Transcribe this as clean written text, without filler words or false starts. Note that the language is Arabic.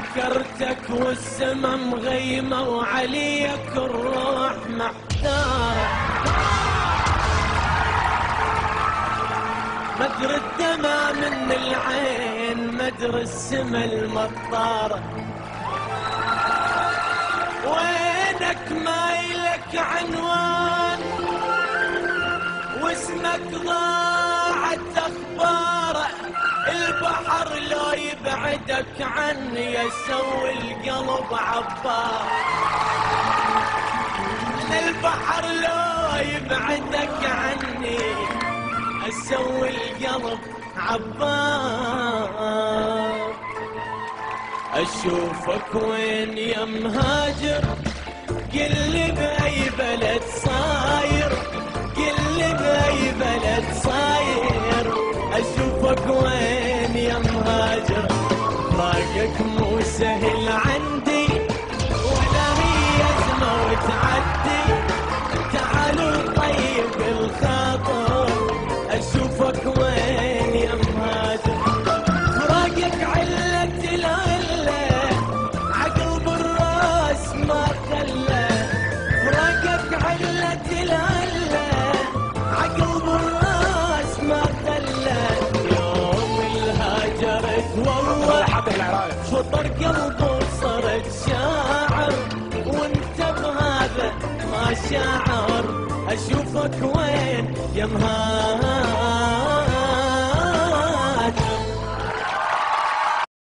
ذكرتك والسما مغيمة وعليك الروح محتارة، مدري الدمع من العين مدري السما المطارة، وينك ما يلك عنوان واسمك ضاعت اخباره، البحر لو يبعدك عني يسوي القلب عبار، البحر لو يبعدك عني اسوي القلب عبار. اشوفك وين يا مهاجر، قل لي باي بلد صاير، قل لي باي بلد صاير، اشوفك وين يا مهاجر، فراقك مو سهل عندي ولا هي ازمه وتعدي، تعالوا طيب الخاطر اشوفك وين يا مهاجر، فراقك علة العلة عقل بالراس ما خلى، فراقك علة العلة عقل بالراس ما خلى، يوم الهاجرت والله خطر قلبي وصرت شاعر، وانت بهذا ما شاعر، اشوفك وين يا مهاجر.